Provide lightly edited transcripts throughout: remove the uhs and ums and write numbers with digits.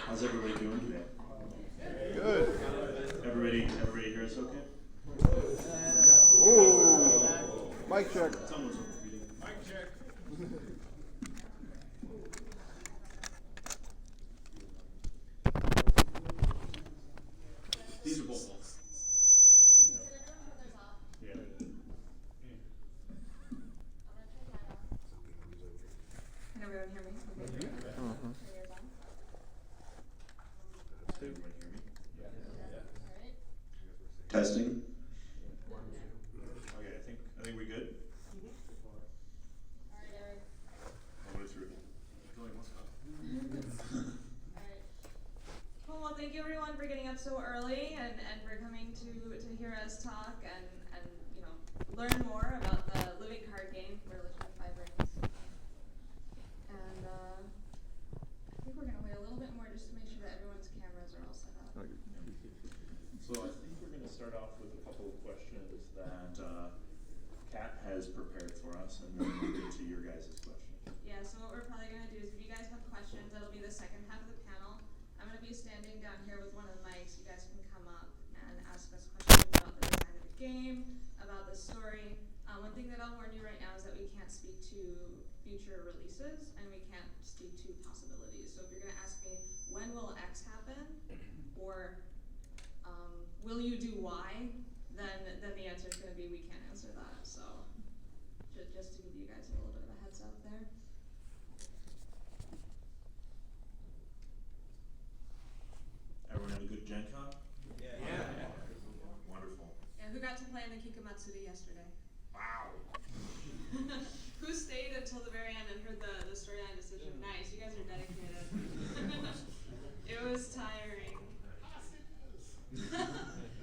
How's everybody doing today? Good. Everybody here is okay? Ooh. Mic check. Someone's overheating. Mic check. These are both false. Yeah. Can everyone hear me? Okay. Mm-hmm. Does everybody hear me? Testing. Okay, I think we're good. All the way through. Going once Cool, well thank you everyone for getting up so early and for coming to hear us talk and learn more about the living card game for Legend of Five Rings. And I think we're gonna wait a little bit more just to make sure that everyone's cameras are all set up. So I think we're going to start off with a couple of questions that Kat has prepared for us, and then we'll get to your guys' questions. Yeah, so what we're probably going to do is if you guys have questions, that'll be the second half of the panel. I'm going to be standing down here with one of the mics. You guys can come up and ask us questions about the design of the game, about the story. One thing that I'll warn you right now is that we can't speak to future releases, and we can't speak to possibilities. So if you're going to ask me, when will X happen, or will you do Y, then the answer is going to be we can't answer that. So just to give you guys a little bit of a heads up there. Everyone have a good Gen Con? Yeah. Wonderful. Yeah, who got to play in the Kikumatsuri yesterday? Wow. Who stayed until the very end and heard the storyline decision? Nice, you guys are dedicated. It was tiring.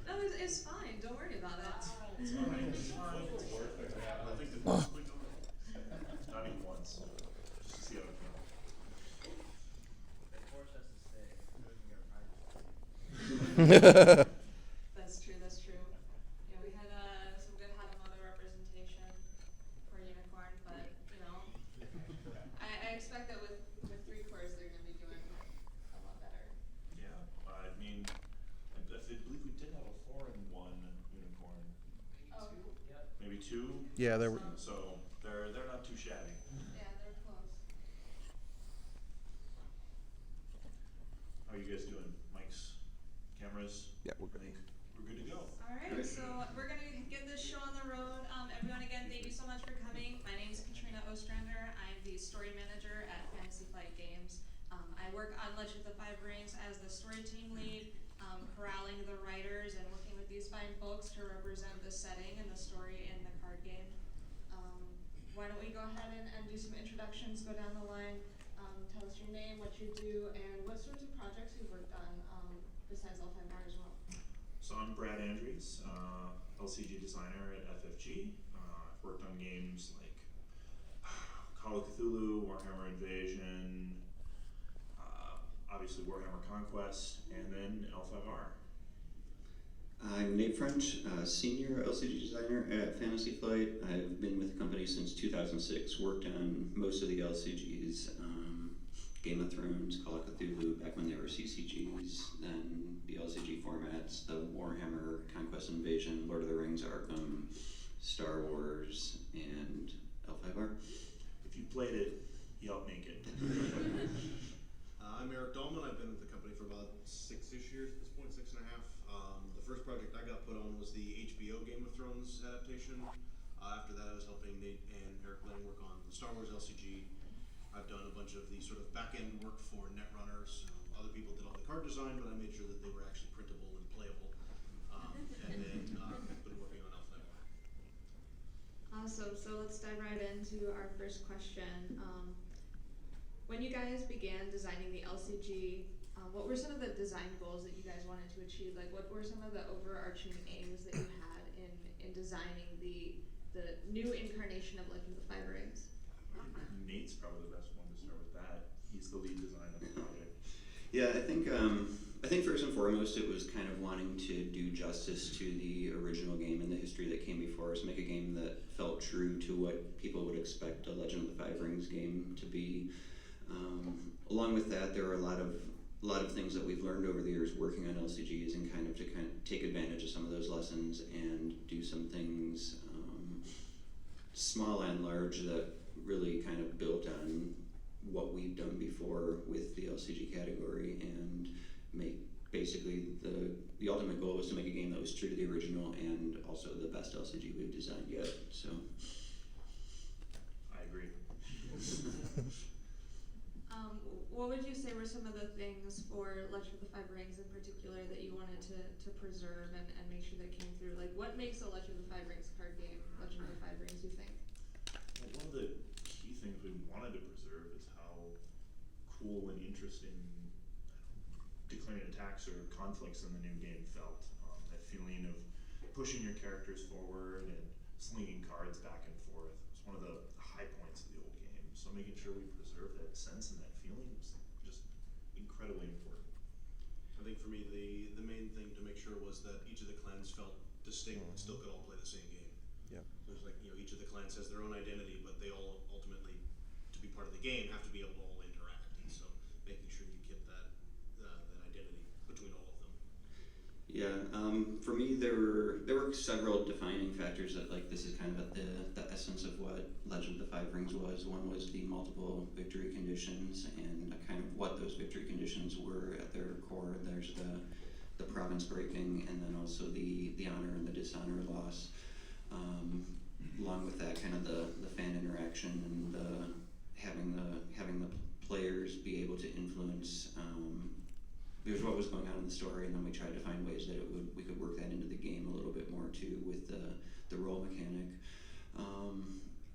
No, it's fine. Don't worry about it. It's fine. It's fine. It's worth it. I think the not even once. Just to see how it goes. They forced us to stay. We can get a prize. That's true. Yeah, we had some good Hanamoto representation for Unicorn, but I expect that with 3 cores they're going to be doing a lot better. Yeah, I mean, I believe we did have a 4-in-1 unicorn. Oh, Maybe 2. Yeah, there were. So they're not too shabby. yeah, they're close. How are you guys doing? Mics, cameras? Yeah, we're good. I think we're good to go. All right, so we're going to get this show on the road. Everyone, again, thank you so much for coming. My name is Katrina Ostrander. I'm the story manager at Fantasy Flight Games. I work on Legend of the Five Rings as the story team lead, corralling the writers and working with these fine folks to represent the setting and the story in the card game. Why don't we go ahead and do some introductions, go down the line, tell us your name, what you do, and what sorts of projects you've worked on besides L5R as well. So I'm Brad Andrews, LCG designer at FFG. I've worked on games like Call of Cthulhu, Warhammer Invasion, obviously Warhammer Conquest, and then L5R. I'm Nate French, senior LCG designer at Fantasy Flight. I've been with the company since 2006, worked on most of the LCGs, Game of Thrones, Call of Cthulhu, back when they were CCGs, then the LCG formats, the Warhammer, Conquest Invasion, Lord of the Rings, Arkham, Star Wars, and L5R. If you played it, you helped make it. I'm Eric Dahlman. I've been with the company for about 6-ish years at this point, 6.5. The first project I got put on was the HBO Game of Thrones adaptation. After that, I was helping Nate and Eric Lang work on the Star Wars LCG. I've done a bunch of the sort of back-end work for Netrunners. Other people did all the card design, but I made sure that they were actually printable and playable. And then I've been working on L5R. Awesome, so let's dive right into our first question. When you guys began designing the LCG, what were some of the design goals that you guys wanted to achieve? Like, what were some of the overarching aims that you had in designing the new incarnation of Legend of the Five Rings? Nate's probably the best one to start with that. He's the lead designer of the project. Yeah, I think first and foremost it was kind of wanting to do justice to the original game and the history that came before us, make a game that felt true to what people would expect a Legend of the Five Rings game to be. Along with that, there were a lot of a lot of things that we've learned over the years working on LCGs, and kind of take advantage of some of those lessons and do some things, small and large, that really kind of built on what we've done before with the LCG category, and make basically the ultimate goal was to make a game that was true to the original and also the best LCG we've designed yet. So I agree. What would you say were some of the things for Legend of the Five Rings in particular that you wanted to preserve and make sure that came through? Like, what makes a Legend of the Five Rings card game Legend of the Five Rings, you think? Well, one of the key things we wanted to preserve is how cool and interesting declaring attacks or conflicts in the new game felt. That feeling of pushing your characters forward and slinging cards back and forth was one of the high points of the old game. So making sure we preserve that sense and that feeling was just incredibly important. I think for me, the main thing to make sure was that each of the clans felt distinct and still could all play the same game. Yeah. There's like, each of the clans has their own identity, but they all ultimately, to be part of the game, have to be able to all interact. And so making sure you keep that identity between all of them. yeah, for me there were several defining factors that, like, this is kind of at the essence of what Legend of the Five Rings was. One was the multiple victory conditions and kind of what those victory conditions were at their core. There's the province breaking, and then also the honor and the dishonor loss. Along with that, kind of the fan interaction and having the players be able to influence. Here's what was going on in the story, and then we tried to find ways that we could work that into the game a little bit more too, with the role mechanic.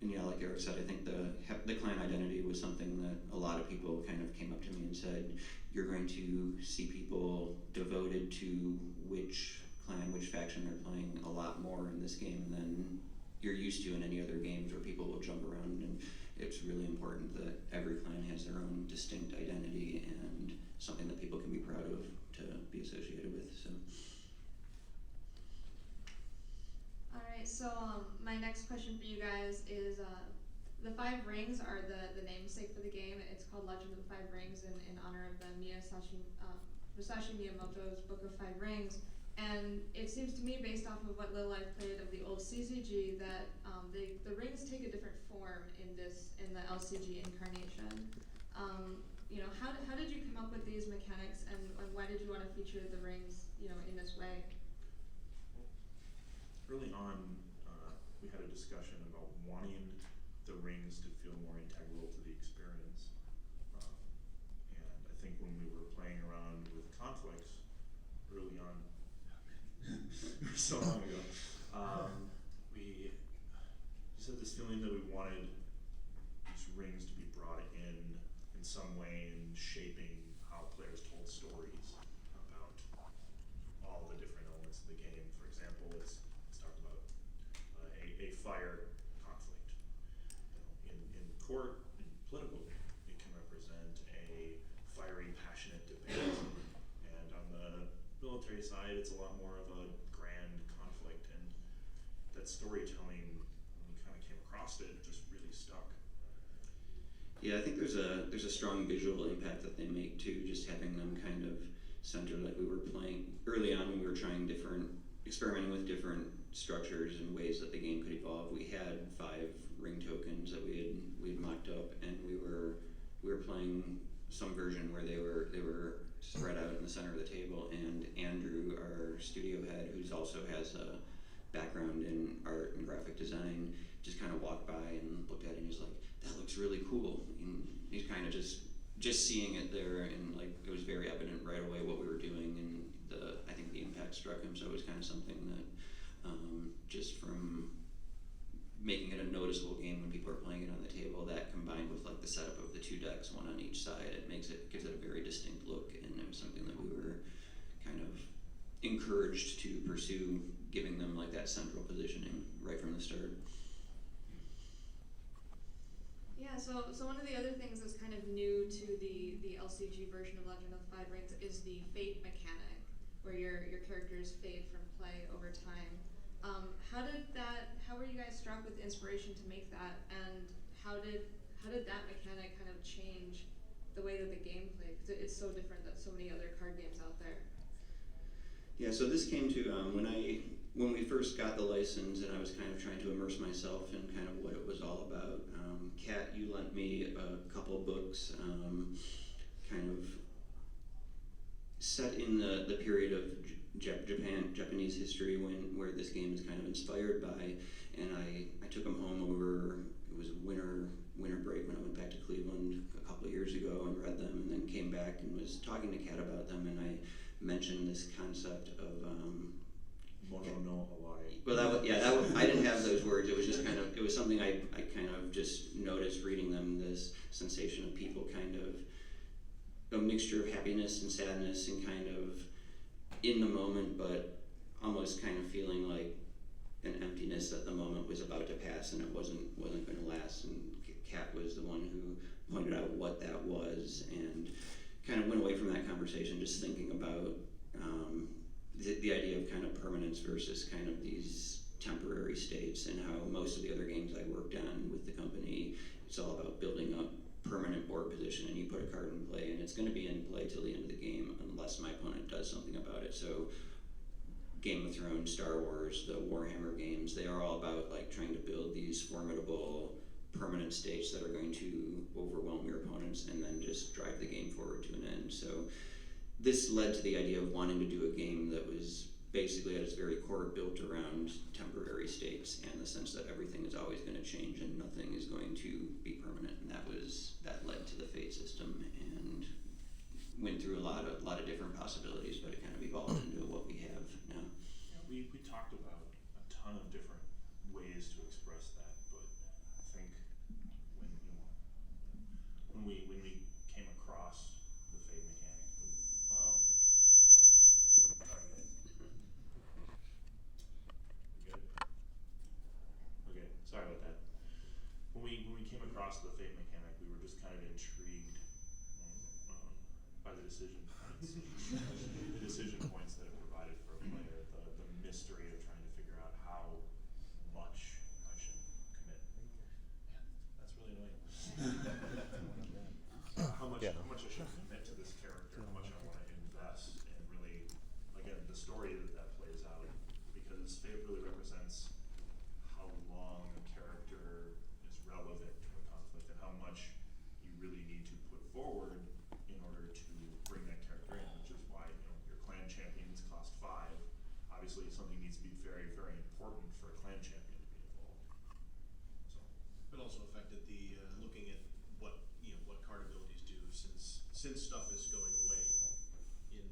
And yeah, like Eric said, I think the clan identity was something that a lot of people kind of came up to me and said, you're going to see people devoted to which clan, which faction they're playing a lot more in this game than you're used to in any other games where people will jump around. And it's really important that every clan has their own distinct identity and something that people can be proud of to be associated with. So. Alright, so my next question for you guys is, the Five Rings are the namesake for the game. It's called Legend of the Five Rings in honor of the Musashi Miyamoto's Book of Five Rings. And it seems to me, based off of what little I've played of the old CCG, that the rings take a different form in the LCG incarnation. How did you come up with these mechanics, and why did you want to feature the rings, in this way? Early on, we had a discussion about wanting the rings to feel more integral to the experience. And I think when we were playing around with conflicts early on, so long ago, we just had this feeling that we wanted these rings to be brought in some way in shaping how players told stories about all the different elements of the game. For example, let's talk about a fire conflict. In court, in political, it can represent a fiery, passionate debate, and on the military side, it's a lot more of a grand conflict. And that storytelling, when we kind of came across it, just really stuck. Yeah, I think there's a strong visual impact that they make too, just having them kind of centered. Like we were playing early on when we were experimenting with different structures and ways that the game could evolve. We had 5 ring tokens that we had mocked up, and we were playing some version where they were spread out in the center of the table, and Andrew, our studio head, who also has a background in art and graphic design, just kind of walked by and looked at it, and he's like, that looks really cool. And he's kind of just seeing it there, and like it was very evident right away what we were doing, and I think the impact struck him. So it was kind of something that just from making it a noticeable game when people are playing it on the table, that combined with like the setup of the 2 decks, one on each side, gives it a very distinct look, and it was something that we were kind of encouraged to pursue, giving them like that central positioning right from the start. Yeah, so one of the other things that's kind of new to the LCG version of Legend of the Five Rings is the fate mechanic, where your characters fade from play over time. How were you guys struck with the inspiration to make that, and how did that mechanic kind of change the way that the game played, because it's so different than so many other card games out there. Yeah, so this came to when we first got the license, and I was kind of trying to immerse myself in kind of what it was all about. Kat, you lent me a couple books, kind of set in the period of Japanese history where this game is kind of inspired by, and I took them home over. It was winter break when I went back to Cleveland a couple of years ago and read them, and then came back and was talking to Kat about them, and I mentioned this concept of Mono no Hawaii. well, I didn't have those words. It was just kind of, it was something I kind of just noticed reading them, this sensation of people kind of, a mixture of happiness and sadness and kind of in the moment, but almost kind of feeling like an emptiness that the moment was about to pass and it wasn't going to last. And Kat was the one who pointed out what that was, and kind of went away from that conversation just thinking about the idea of kind of permanence versus kind of these temporary states, and how most of the other games I worked on with the company, it's all about building up permanent board position, and you put a card in play and it's going to be in play till the end of the game unless my opponent does something about it. So Game of Thrones, Star Wars, the Warhammer games, they are all about like trying to build these formidable permanent states that are going to overwhelm your opponents and then just drive the game forward to an end. So this led to the idea of wanting to do a game that was basically at its very core built around temporary states and the sense that everything is always going to change and nothing is going to be permanent. And that led to the Fate system and went through a lot of different possibilities, but it kind of evolved into what we have now. Yeah, we talked about a ton of different ways to express that, but I think when we came across the Fate mechanic, sorry guys. We good? Okay, sorry about that. When we came across the Fate mechanic, we were just kind of intrigued by the decision points. The decision points that it provided for a player, the mystery of trying to figure out how much I should commit. That's really annoying. How much I should commit to this character, how much I want to invest, and really, again, the story that plays out, because Fate really represents how long a character is relevant to a conflict and how much you really need to put forward in order to bring that character in, which is why your clan champions cost 5. Obviously, something needs to be very, very important for a clan champion to be involved. So It also affected the looking at what card abilities do, since stuff is going away in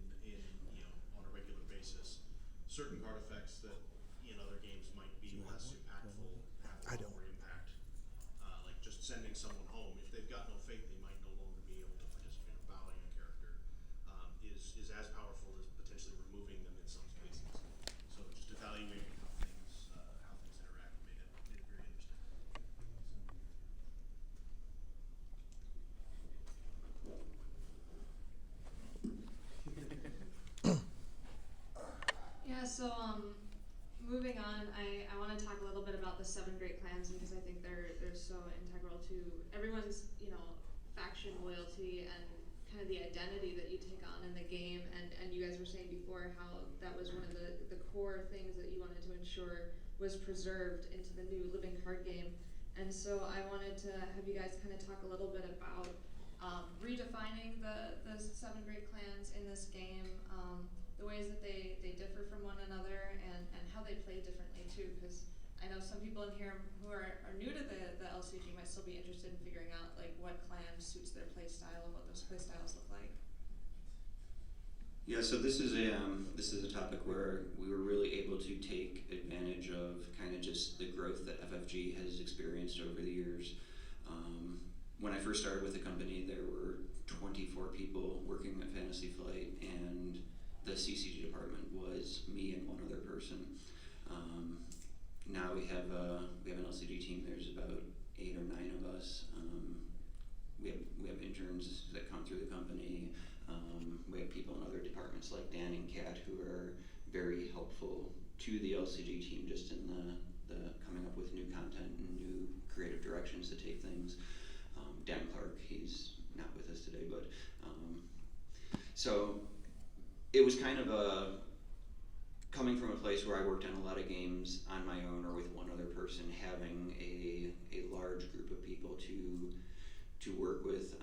on a regular basis. Certain card effects that in other games might be less impactful have a lot more impact. Like just sending someone home, if they've got no faith, they might no longer be able to participate in bowing a character. Is as powerful as potentially removing them in some cases. So just evaluating how things interact made it very interesting. Yeah, so moving on, I want to talk a little bit about the 7 great clans because I think they're so integral to everyone's faction loyalty and kind of the identity that you take on in the game. And you guys were saying before how that was one of the core things that you wanted to ensure was preserved into the new living card game. And so I wanted to have you guys kind of talk a little bit about redefining the 7 great clans in this game, the ways that they differ from one another, and how they play differently too, because I know some people in here who are new to the LCG might still be interested in figuring out like what clan suits their play style and what those play styles look like. Yeah, so this is a topic where we were really able to take advantage of kind of just the growth that FFG has experienced over the years. When I first started with the company, there were 24 people working at Fantasy Flight, and the CCG department was me and one other person. Now we have an LCG team. There's about 8 or 9 of us. We have interns that come through the company. We have people in other departments like Dan and Kat who are very helpful to the LCG team just in the coming up with new content and new creative directions to take things. Dan Clark, he's not with us today, but so it was kind of coming from a place where I worked on a lot of games on my own or with one other person, having a large group of people to work with.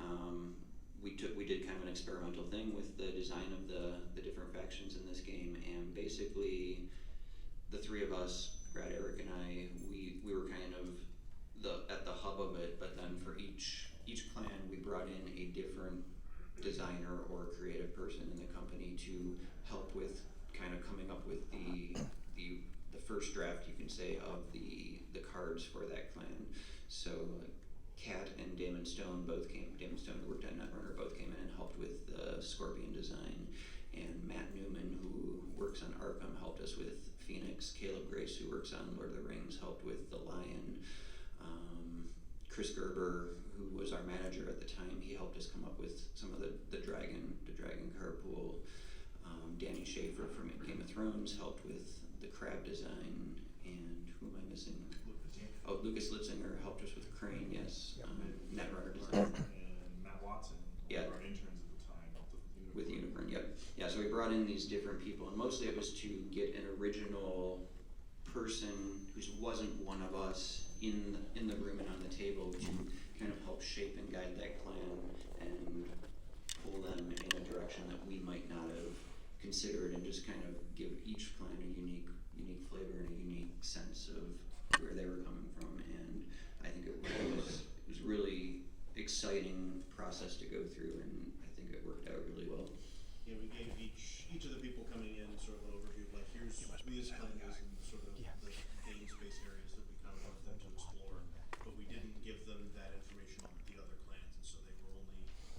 We did kind of an experimental thing with the design of the different factions in this game, and basically the three of us, Brad, Eric, and I, we were kind of at the hub of it. But then for each clan, we brought in a different designer or creative person in the company to help with kind of coming up with the first draft, you can say, of the cards for that clan. So Kat and Damon Stone, who worked on Netrunner, both came in and helped with the Scorpion design. And Matt Newman, who works on Arkham, helped us with Phoenix. Caleb Grace, who works on Lord of the Rings, helped with the Lion. Chris Gerber, who was our manager at the time, he helped us come up with some of the dragon card pool. Danny Schaefer from Game of Thrones helped with the crab design, and who am I missing? Lucas Litzinger helped us with Crane, yes. Netrunner design. And Matt Watson, one of our interns at the time, helped with Unicorn, yep. Yeah, so we brought in these different people, and mostly it was to get an original person who wasn't one of us in the room and on the table to kind of help shape and guide that clan and pull them in a direction that we might not have considered, and just kind of give each clan a unique flavor and a unique sense of where they were coming from. And I think it was really exciting process to go through, and I think it worked out really well. Yeah, we gave each of the people coming in sort of an overview, like here's these challenges and sort of the game space areas that we kind of wanted them to explore, but we didn't give them that information on the other clans, and so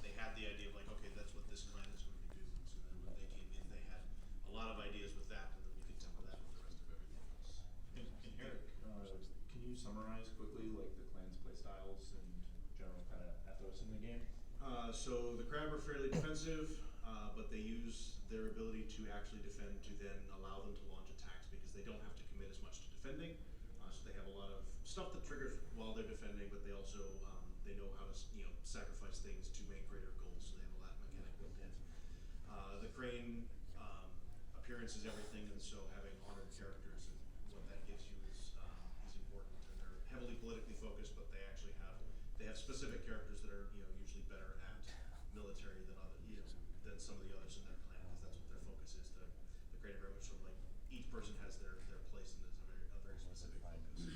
they had the idea of like, okay, that's what this clan is going to be doing. So then when they came in, they had a lot of ideas with that, and then we could temper that with the rest of everything else. And Eric, can you summarize quickly like the clan's play styles and general kind of ethos in the game? So the crab are fairly defensive, but they use their ability to actually defend to then allow them to launch attacks because they don't have to commit as much to defending. So they have a lot of stuff that triggers while they're defending, but they also they know how to sacrifice things to make greater goals. So they have a lot of mechanic built in. The crane appearance is everything, and so having honored characters and what that gives you is important. And they're heavily politically focused, but they actually have specific characters that are usually better at military than than some of the others in their clan, because that's what their focus is. The creative very much sort of like each person has their place and there's a very specific focus.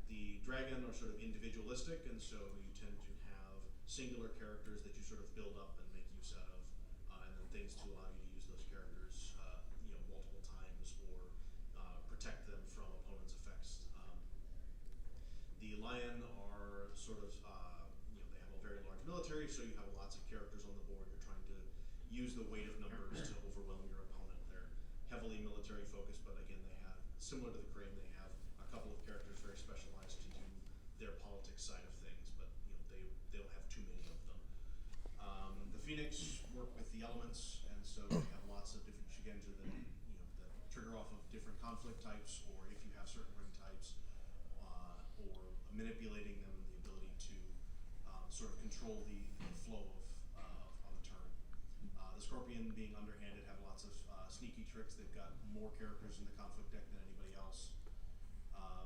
The dragon are sort of individualistic, and so you tend to have singular characters that you sort of build up and make use out of, and then things to allow you to use those characters multiple times or protect them from opponents' effects. The lion are sort of they have a very large military, so you have lots of characters on the board. You're trying to use the weight of numbers to overwhelm your opponent. They're heavily military focused, but again, they have, similar to the crane, they have a couple of characters very specialized to do their politics side of things, but they don't have too many of them. The Phoenix work with the elements, and so they have lots of different shigenja that that trigger off of different conflict types, or if you have certain ring types, or manipulating them, the ability to sort of control the flow of a turn. The Scorpion, being underhanded, have lots of sneaky tricks. They've got more characters in the conflict deck than anybody else.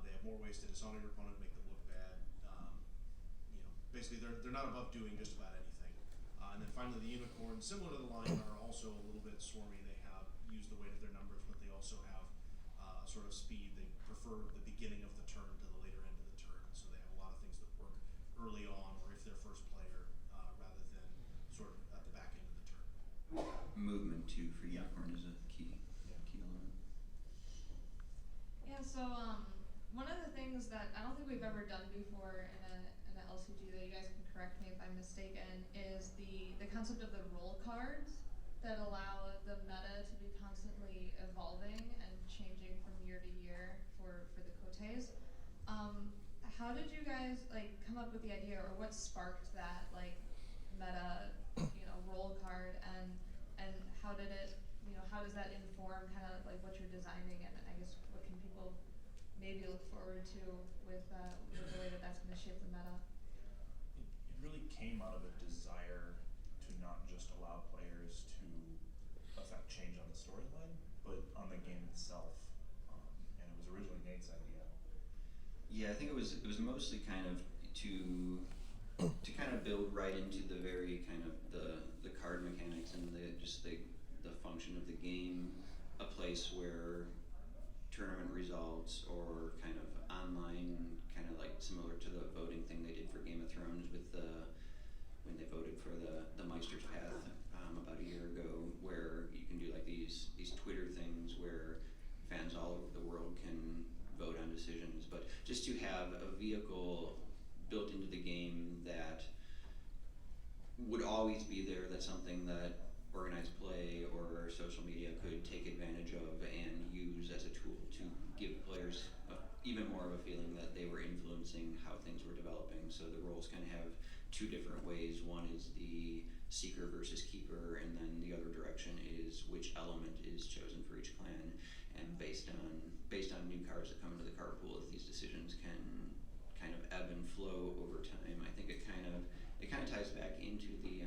They have more ways to dishonor your opponent, make them look bad. Basically they're not above doing just about anything. And then finally the Unicorn, similar to the Lion, are also a little bit swarmy. They use the weight of their numbers, but they also have sort of speed. They prefer the beginning of the turn to the later end of the turn, so they have a lot of things that work early on, or if they're first player, rather than sort of at the back end of the turn. Movement too for Unicorn is a key element. Yeah, so one of the things that I don't think we've ever done before in an LCG, that you guys can correct me if I'm mistaken, is the concept of the roll cards that allow the meta to be constantly evolving and changing from year to year for the Koteis. How did you guys come up with the idea, or what sparked that meta roll card, and how did it how does that inform kind of what you're designing, and I guess what can people maybe look forward to with the way that's going to shape the meta? It really came out of a desire to not just allow players to affect change on the storyline, but on the game itself. And it was originally Nate's idea. Yeah, I think it was mostly kind of to kind of build right into the very kind of the card mechanics and the function of the game, a place where tournament results or kind of online, kind of like similar to the voting thing they did for Game of Thrones with when they voted for the Meister's Path about a year ago, where you can do like these Twitter things where fans all over the world can vote on decisions, but just to have a vehicle built into the game that would always be there, that's something that organized play or social media could take advantage of and use as a tool to give players even more of a feeling that they were influencing how things were developing. So the roles kind of have two different ways. One is the seeker versus keeper, and then the other direction is which element is chosen for each clan. And based on new cards that come into the card pool, these decisions can kind of ebb and flow over time. I think it kind of ties back into the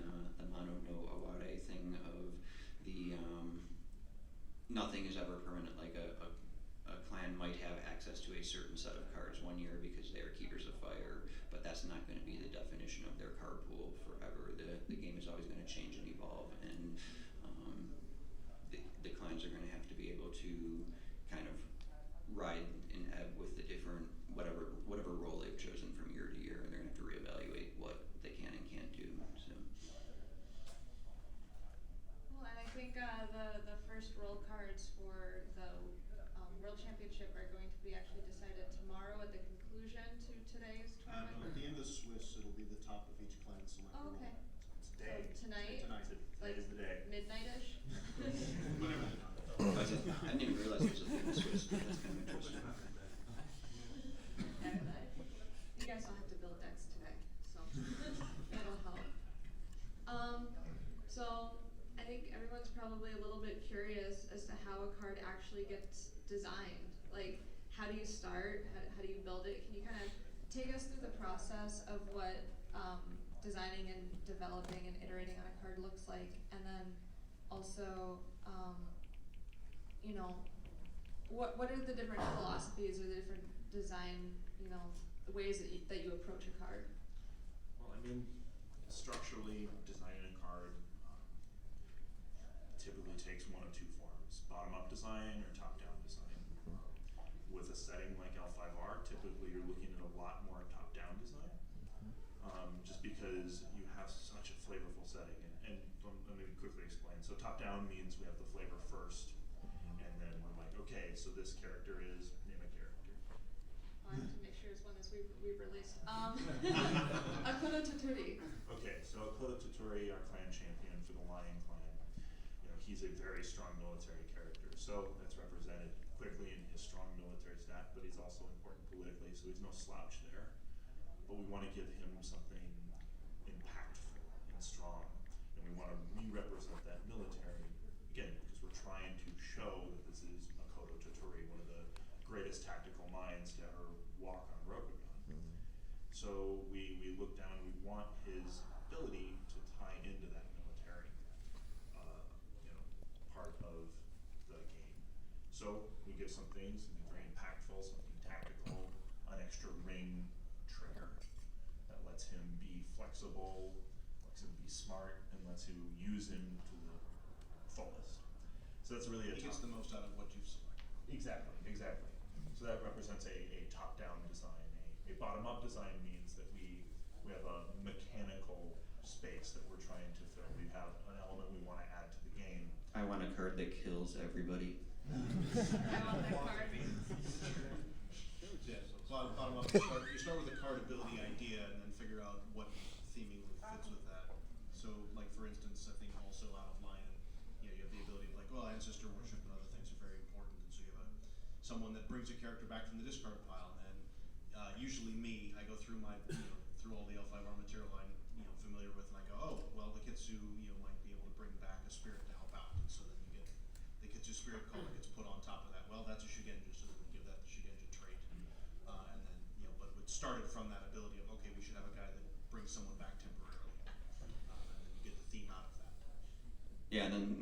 Mono no Aware thing of the nothing is ever permanent. Like a clan might have access to a certain set of cards one year because they are keepers of fire, but that's not going to be the definition of their card pool forever. The game is always going to change and evolve, and the clans are going to have to be able to kind of ride and ebb with the different whatever role they've chosen from year to year, and they're going to have to reevaluate what they can and can't do. So. Well, and I think the first roll cards for the World Championship are going to be actually decided tomorrow at the conclusion to today's No, tournament. at the end of Swiss, it'll be the top of each clan select. Oh, okay. It's today. So tonight, Tonight. Today's the day. midnight-ish. Whatever. I didn't even realize it was a thing in Swiss, but that's kind of interesting. You guys all have to build decks today, so that'll help. So I think everyone's probably a little bit curious as to how a card actually gets designed. Like, how do you start? How do you build it? Can you kind of take us through the process of what designing and developing and iterating on a card looks like, and then also, what are the different philosophies or the different design, ways that you approach a card? Well, I mean, structurally, designing a card typically takes one of two forms: bottom-up design or top-down design. With a setting like L5R, typically you're looking at a lot more top-down design, just because you have such a flavorful setting. And let me quickly explain. So top-down means we have the flavor first, and then we're like, okay, so this character is, name a character. I have to make sure it's one as we've released. Akodo Toturi. Okay, so Akodo Toturi, our clan champion for the Lion Clan, he's a very strong military character. So that's represented quickly in his strong military stat, but he's also important politically, so he's no slouch there. But we want to give him something impactful and strong, and we want to re-represent that military, again, because we're trying to show that this is Akodo Toturi, one of the greatest tactical minds to ever walk on Rokugan. So we look down and we want his ability to tie into that military, part of the game. So we give some things, something very impactful, something tactical, an extra ring trigger that lets him be flexible, lets him be smart, and lets you use him to the fullest. So that's really He gets the most out of what you've selected. Exactly. So that represents a top-down design. A bottom-up design means that we have a mechanical space that we're trying to fill. We have an element we want to add to the game. I want a card that kills everybody. I want that card. Yeah, so bottom up, you start with a card ability idea and then figure out what theming fits with that. So, like for instance, I think also out of line, you have the ability of like, well, ancestor worship and other things are very important, and so you have someone that brings a character back from the discard pile, and usually me, I go through my, through all the L5R material I'm, familiar with, and I go, oh, well, the Kitsu, might be able to bring back a spirit to help out, and so then you get the Kitsu spirit call that gets put on top of that. Well, that's a Shugenja, so then we give that the Shugenja trait, and then, but it started from that ability of, okay, we should have a guy that brings someone back temporarily Yeah, and then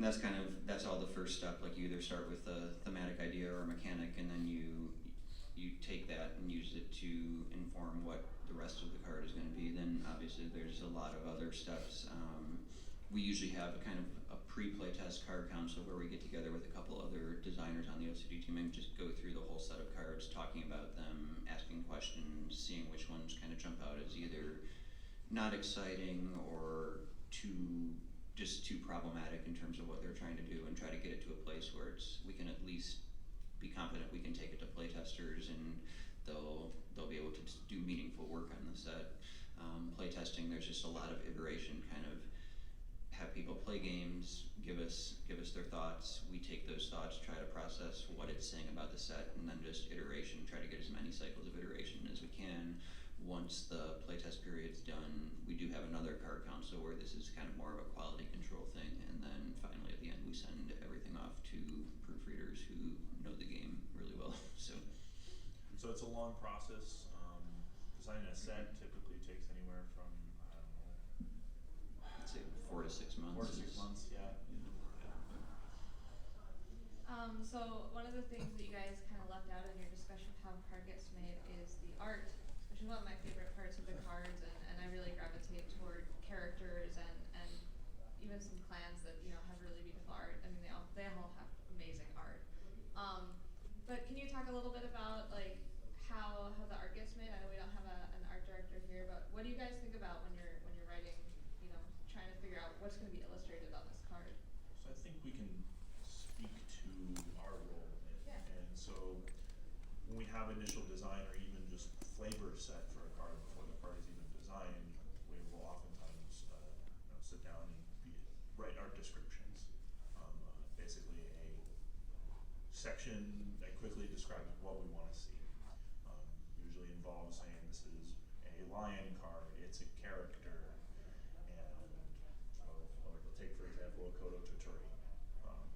that's all the first step. Like you either start with a thematic idea or a mechanic, and then you take that and use it to inform what the rest of the card is going to be. Then obviously there's a lot of other steps. We usually have a kind of a pre-play test card council where we get together with a couple other designers on the LCD team and just go through the whole set of cards, talking about them, asking questions, seeing which ones kind of jump out as either not exciting or too problematic in terms of what they're trying to do, and try to get it to a place where we can at least be confident we can take it to playtesters and they'll be able to do meaningful work on the set. Playtesting, there's just a lot of iteration, kind of have people play games, give us their thoughts, we take those thoughts, try to process what it's saying about the set, and then just iteration, try to get as many cycles of iteration as we can. Once the playtest period's done, we do have another card council where this is kind of more of a quality control thing, and then finally at the end we send everything off to proofreaders who know the game really well. So it's a long process. Designing a set typically takes anywhere from, I don't know, I'd say 4 to 6 months. 4 to 6 months, yeah. So one of the things that you guys kind of left out in your discussion of how a card gets made is the art, which is one of my favorite parts of the cards, and I really gravitate toward characters and even some clans that, you know, have really beautiful art. I mean, they all have amazing art. But can you talk a little bit about like how the art gets made? I know we don't have an art director here, but what do you guys think about when you're writing, you know, trying to figure out what's going to be illustrated on this card? So I think we can speak to our role in it. Yeah. And so when we have initial design or even just flavor set for a card before the card is even designed, we will oftentimes sit down and write art descriptions. Basically a section that quickly describes what we want to see. Usually involves saying this is a lion card, it's a character, and I'll take for example a Kodo Totori,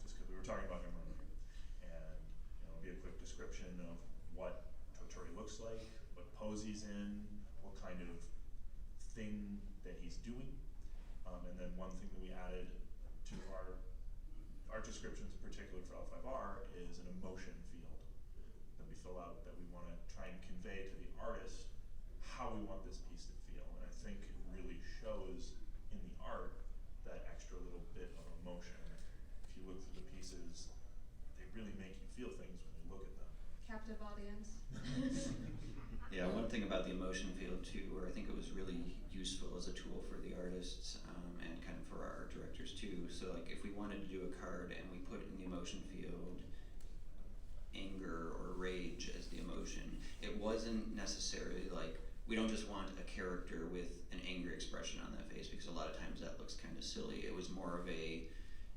just because we were talking about him earlier, and it'll be a quick description of what Totori looks like, what pose he's in, what kind of thing that he's doing, and then one thing that we added to our art descriptions, in particular for L5R, is an emotion field that we fill out that we want to try and convey to the artist how we want this piece to feel. And I think it really shows in the art that extra little bit of emotion. If you look through the pieces, they really make you feel things when you look at them. Captive audience. Yeah, one thing about the emotion field too, where I think it was really useful as a tool for the artists and kind of for our art directors too. So like if we wanted to do a card and we put in the emotion field anger or rage as the emotion, it wasn't necessarily like, we don't just want a character with an angry expression on that face, because a lot of times that looks kind of silly. It was more of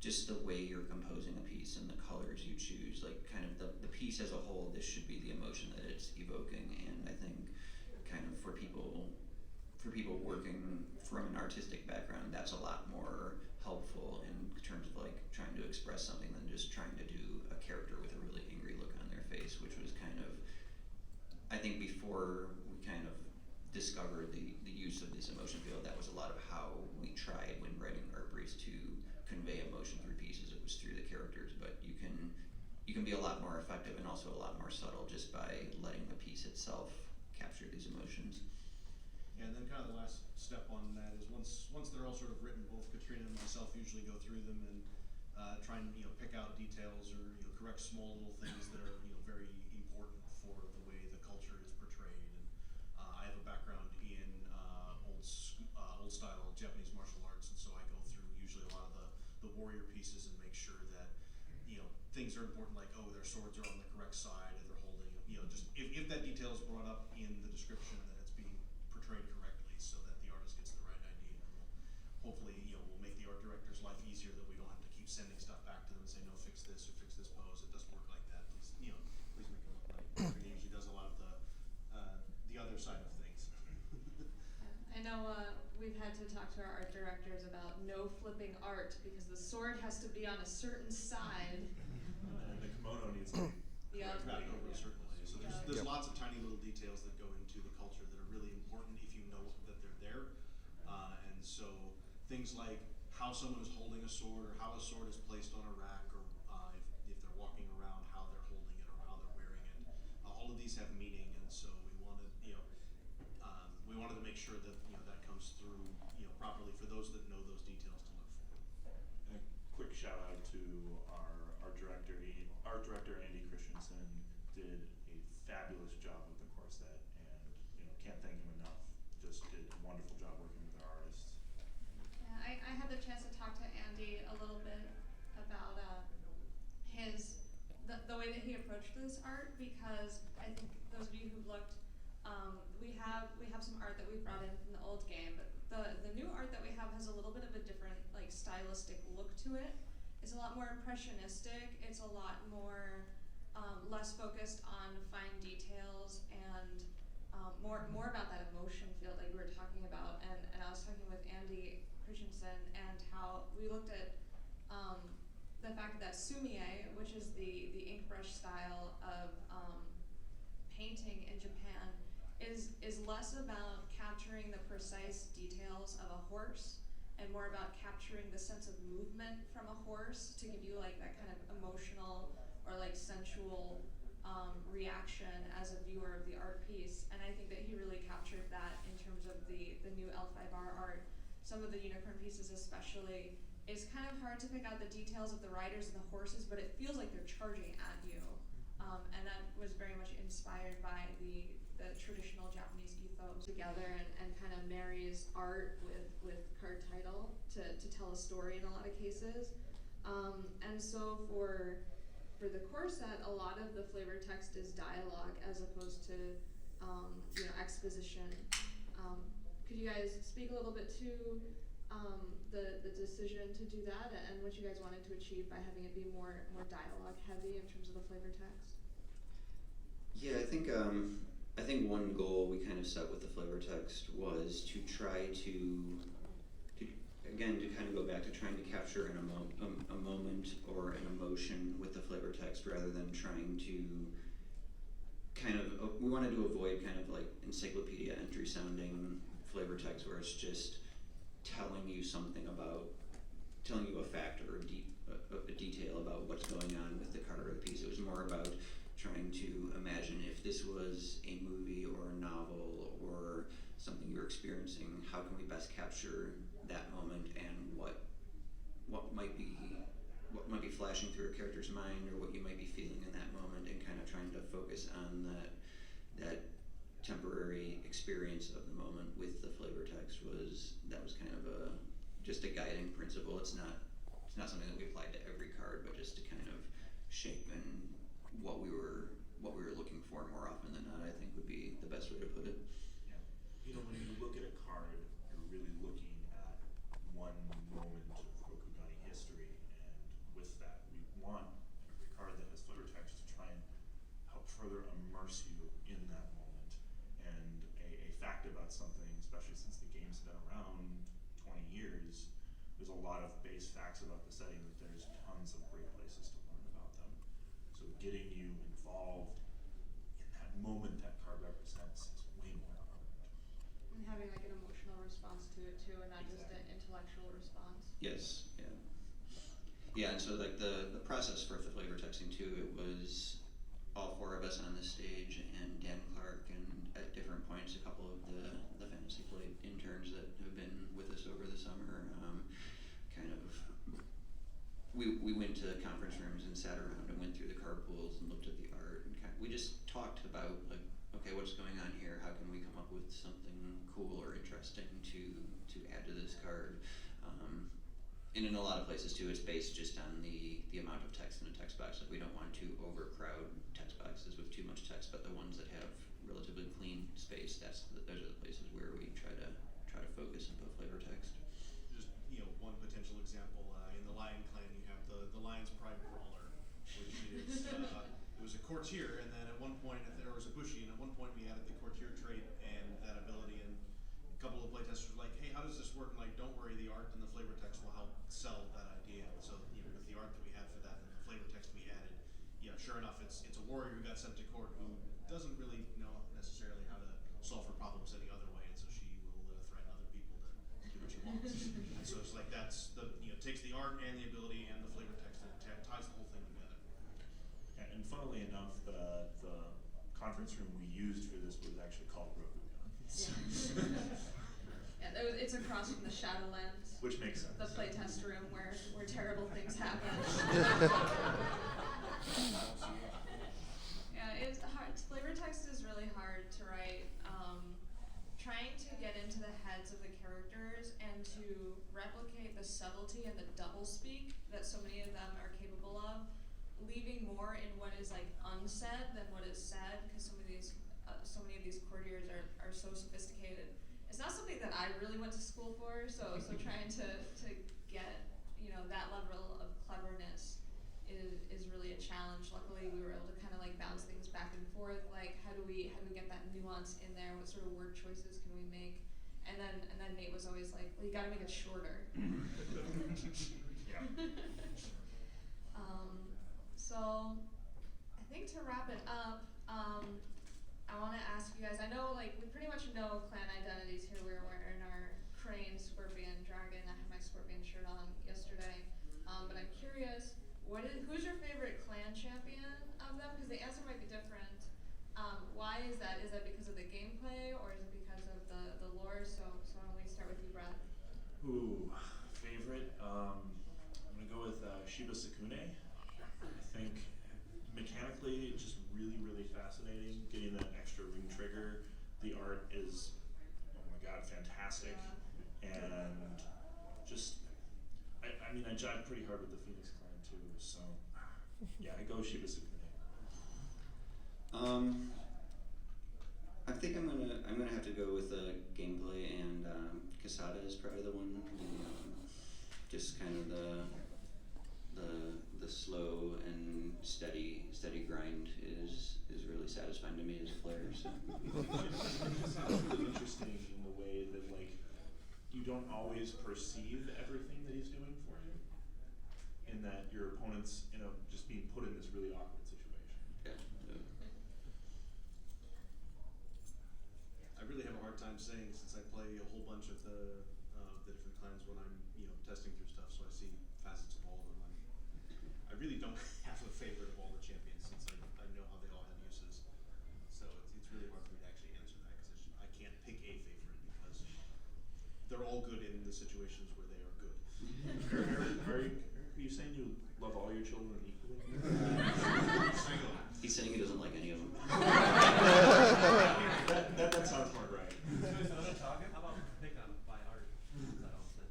just the way you're composing a piece and the colors you choose, like kind of the piece as a whole, this should be the emotion that it's evoking. And I think kind of for people working from an artistic background, that's a lot more helpful in terms of like trying to express something than just trying to do a character with a really angry look on their face, which was kind of, I think before we kind of discovered the use of this emotion field, that was a lot of how we tried when writing art briefs to convey emotion through pieces. It was through the characters, but you can be a lot more effective and also a lot more subtle just by letting the piece itself capture these emotions. Yeah, and then kind of the last step on that is once they're all sort of written, both Katrina and myself usually go through them and try and pick out details or correct small little things that are very important for the way the culture is portrayed. And I have a background in old style Japanese martial arts, and so I go through usually a lot of the warrior pieces and make sure that things are important, like their swords are on the correct side, and they're holding just if that detail is brought up in the description, that it's being portrayed correctly so that the artist gets the right idea. And hopefully we'll make the art director's life easier, that we don't have to keep sending stuff back to them and say, no, fix this or fix this pose, it doesn't work like that, please make it look like it usually does a lot of the other side of things. I know we've had to talk to our art directors about no flipping art because the sword has to be on a certain side. And the kimono needs to be Right, over a certain way. So there's Yep. lots of tiny little details that go into the culture that are really important if you know that they're there. And so things like how someone is holding a sword, or how a sword is placed on a rack, or if they're walking around, how they're holding it or how they're wearing it. All of these have meaning, and so we wanted to make sure that that comes through properly for those that know those details to look for. And a quick shout out to our director, Andy Christensen, did a fabulous job with the core set, and can't thank him enough. Just did a wonderful job working with our artists. Yeah, I had the chance to talk to Andy a little bit about the way that he approached this art, because I think those of you who've looked, we have some art that we brought in from the old game, but the new art that we have has a little bit of a different stylistic look to it. It's a lot more impressionistic. It's a lot more less focused on fine details and more about that emotion field like we were talking about. And I was talking with Andy Christensen and how we looked at the fact that sumie, which is the ink brush style of painting in Japan, is less about capturing the precise details of a horse and more about capturing the sense of movement from a horse to give you like that kind of emotional or like sensual reaction as a viewer of the art piece. And I think that he really captured that in terms of the new L5R art. Some of the unicorn pieces especially, it's kind of hard to pick out the details of the riders and the horses, but it feels like they're charging at you. And that was very much inspired by the traditional Japanese ethos together, and kind of marries art with card title to tell a story in a lot of cases. And so for the core set, a lot of the flavor text is dialogue as opposed to exposition. Could you guys speak a little bit to the decision to do that and what you guys wanted to achieve by having it be more dialogue heavy in terms of the flavor text? Yeah, I think one goal we kind of set with the flavor text was to try to kind of go back to trying to capture a moment or an emotion with the flavor text, rather than trying to we wanted to avoid kind of like encyclopedia entry sounding flavor text where it's just telling you a fact or a detail about what's going on with the card or the piece. It was more about trying to imagine if this was a movie or a novel or something you're experiencing, how can we best capture that moment and what might be flashing through a character's mind, or what you might be feeling in that moment, and kind of trying to focus on that temporary experience of the moment with the flavor text was kind of just a guiding principle. It's not something that we applied to every card, but just to kind of shape and what we were looking for more often than not, I think would be the best way to put it. Yeah. When you look at a card, you're really looking at one moment of Rokugani history, and with that, we want every card that has flavor text to try and help further immerse you in that moment. And a fact about something, especially since the game's been around 20 years, there's a lot of base facts about the setting that there's tons of great places to learn about them. So getting you involved in that moment that card represents is way more important. And having like an emotional response to it too, and not just an intellectual response. Yes, yeah. Yeah, and so like the process for the flavor texting too, it was all four of us on the stage, and Dan Clark, and at different points a couple of the Fantasy Flight interns that have been with us over the summer, we went to conference rooms and sat around and went through the card pools and looked at the art, and we just talked about like, okay, what's going on here? How can we come up with something cool or interesting to add to this card? And in a lot of places too, it's based just on the amount of text in a text box. Like we don't want to overcrowd text boxes with too much text, but the ones that have relatively clean space, those are the places where we try to focus and put flavor text. Just one potential example, in the Lion Clan, you have the Lion's Pride Brawler, which is it was a courtier, and then at one point there was a Bushi, and at one point we added the courtier trait and that ability, and a couple of playtesters were like, hey, how does this work? And like, don't worry, the art and the flavor text will help sell that idea. So with the art that we had for that and the flavor text we added, sure enough, it's a warrior who got sent to court who doesn't really know necessarily how to solve her problems any other way, and so she will threaten other people to do what she wants. so it's like that's the takes the art and the ability and the flavor text and ties the whole thing together. And funnily enough, the conference room we used for this was actually called Rokugan. Yeah, it's across from the Shadowlands. Which makes sense. The playtest room where terrible things happen. Yeah, it's hard. Flavor text is really hard to write. Trying to get into the heads of the characters and to replicate the subtlety and the doublespeak that so many of them are capable of, leaving more in what is like unsaid than what is said, because so many of these courtiers are so sophisticated. It's not something that I really went to school for, so trying to get that level of cleverness is really a challenge. Luckily, we were able to kind of like bounce things back and forth. Like, how do we get that nuance in there? What sort of word choices can we make? And then Nate was always like, well, you got to make it shorter. Yeah. So I think to wrap it up, I want to ask you guys. I know like we pretty much know clan identities here. We were wearing our crane, scorpion, dragon. I had my scorpion shirt on yesterday. But I'm curious, who's your favorite clan champion of them? Because the answer might be different. Why is that? Is that because of the gameplay, or is it because of the lore? So why don't we start with you, Brad? Ooh, favorite. I'm gonna go with Shiba Sakune. I think mechanically, just really, really fascinating. Getting that extra ring trigger. The art is, oh my god, fantastic. And just, I mean, I jive pretty hard with the Phoenix Clan too. So, yeah, I go Shiba Sakune. I think I'm gonna have to go with gameplay, and Casada is probably the one. Just kind of the slow and steady grind is really satisfying to me as a player. So. It's really interesting in the way that like you don't always perceive everything that he's doing for you, in that your opponent's just being put in this really awkward situation. Yeah. I really have a hard time saying, since I play a whole bunch of the different clans when I'm testing through stuff, so I see facets of all of them. I really don't have a favorite of all the champions, since I know how they all have uses. So it's really hard for me to actually answer that, because I can't pick a favorite, because they're all good in the situations where they are good. Are you saying you love all your children equally? He's saying he doesn't like any of them. that sounds more right. How about pick on by art? Is that all set?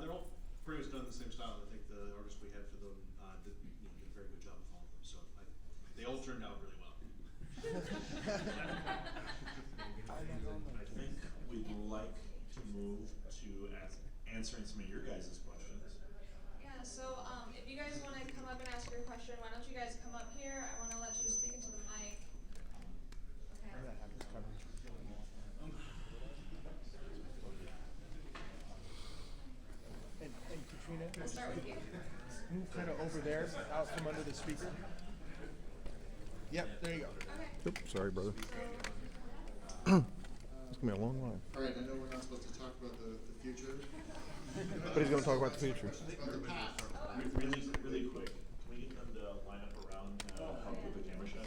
They're all pretty much done in the same style. I think the artist we had for them did a very good job with all of them. So they all turned out really well. I think we'd like to move to answering some of your guys' questions. Yeah, so if you guys want to come up and ask your question, why don't you guys come up here? I want to let you speak into the mic. Okay. And Katrina, We'll start with you. move kind of over there, out from under the speaker. Yep, there you go. Okay. Oops, sorry, brother. So, It's gonna be a long line. All right, I know we're not supposed to talk about the future. But he's gonna talk about the future. About the past. Really quick, can we get them to line up around help with the camera shot?